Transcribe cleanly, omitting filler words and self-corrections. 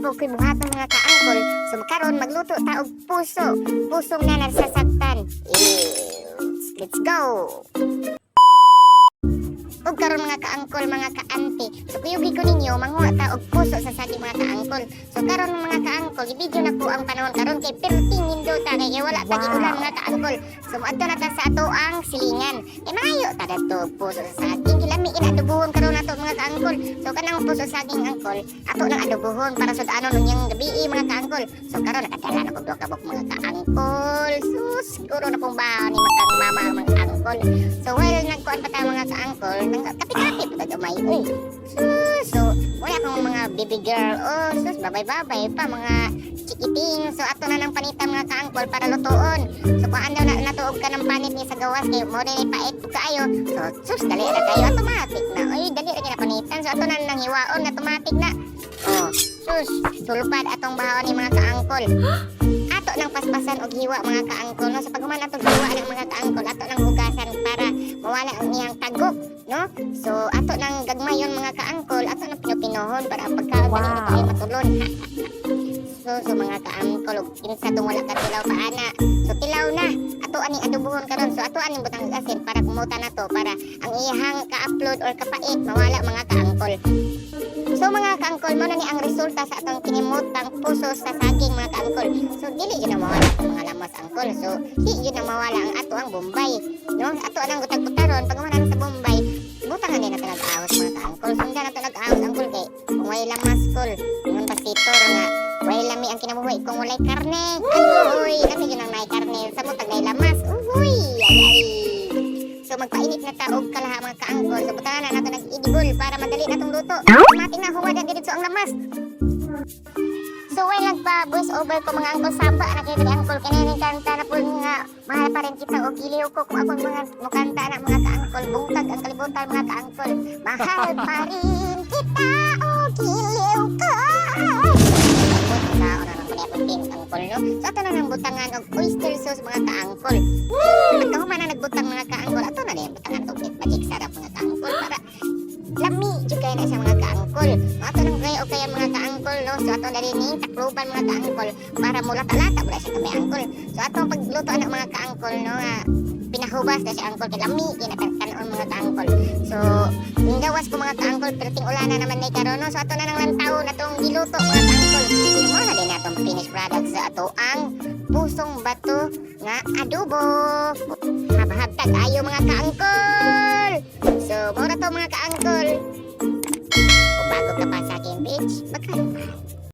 po ko'y buhaton mga kaangkol. So karon magluto ta og puso. Pusong na nagsasaktan. Let's go! Og karon mga kaangkol, mga kaante. So kuyugi ko ninyo manguha ta og puso sa saging mga kaangkol. So karon mga kaangkol, i-video na po ang panahon karon kay perting nindota kay wala ta giulan mga kaangkol. So adto na ta sa ato ang silingan. Kay maayo ta dadto puso sa saging. Ilami inadubuhon karon nato mga kaangkol. So kanang puso sa saging angkol, ato nang adubuhon para sa anon unyang gabi mga kaangkol. So karon nakadala na ko duha ka buok mga kaangkol. Sus, siguro na pong baon ni matang mama mga kaangkol. So while nagkuan pa ta mga kaangkol, kapi-kapi pa gamay. So wala akong mga baby girl. Oh, sus, babay-babay pa mga chikiting. So ato na ng panita mga kaangkol para lutoon. So kung andaw na natuog ka ng panit ni sa gawas kay mo din ipait kayo. So sus, dali na kayo automatic na. Oy, dali ra kinapanitan. So ato na nang hiwaon automatic na. Oh, sus, sulpad atong bahaon ni mga kaangkol. Ato nang paspasan og hiwa mga kaangkol. No? Sa paghuman atong hiwa ng mga kaangkol, ato nang hugasan para mawala ang iyang tagok, no? So ato nang gagmayon mga kaangkol, ato nang pinupinohon para pagkaon dili tayo matulon. So mga kaangkol, kinsa tong wala ka tilaw paana. So tilaw na, ato aning adubuhon karon. So ato aning butang asin para kumuta na to para ang iyang ka-upload or kapait mawala mga kaangkol. So mga kaangkol, mo na ni ang resulta sa atong kinimutang puso sa saging mga kaangkol. So dili yun na mawala ang mga lamas angkol. So di yun na mawala ang ato ang bombay, no? Ato anang gutag-gutaron pag umana sa bombay, butangan din nato nag-awas mga kaangkol. So hindi nato nag-awas angkol kay kung way lamas kol, ngon pasitor nga way lami ang kinabuhi kung walay karne. Uy, lami yun ang may karne sa butag may lamas. Uy, ay. So magpainit na taog kalaha mga kaangkol. So butangan na nato nag-idibol para madali natong luto. Mating na huwad ang dito ang lamas. So while nagpa-voice over ko mga angkol saba na kayo kay angkol kinaning kanta na po nga mahal pa rin kita o giliw ko kung akong mga mukanta na mga kaangkol bungtag ang kalibutan mga kaangkol mahal pa rin kita o giliw ko. So ato na nang butangan og oyster sauce mga kaangkol. Pagkahuman na nagbutang mga kaangkol, ato na din butangan og magic sarap mga kaangkol para lami jud kay na sa mga kaangkol. Ato nang kay o kaya mga kaangkol no. So ato na rin takluban mga kaangkol para mulata-lata wala siya kami angkol. So ato pagluto na mga kaangkol no pinahubas na si angkol kay lami kinatakanon mga kaangkol. So gawas ko mga kaangkol pero ting ulana naman nay karon no. So ato na nang lantaw na tong giluto mga kaangkol. So mo na din atong finished product sa ato ang pusong bato nga adobo. Habhab tag ayo mga kaangkol. So mo na to mga kaangkol.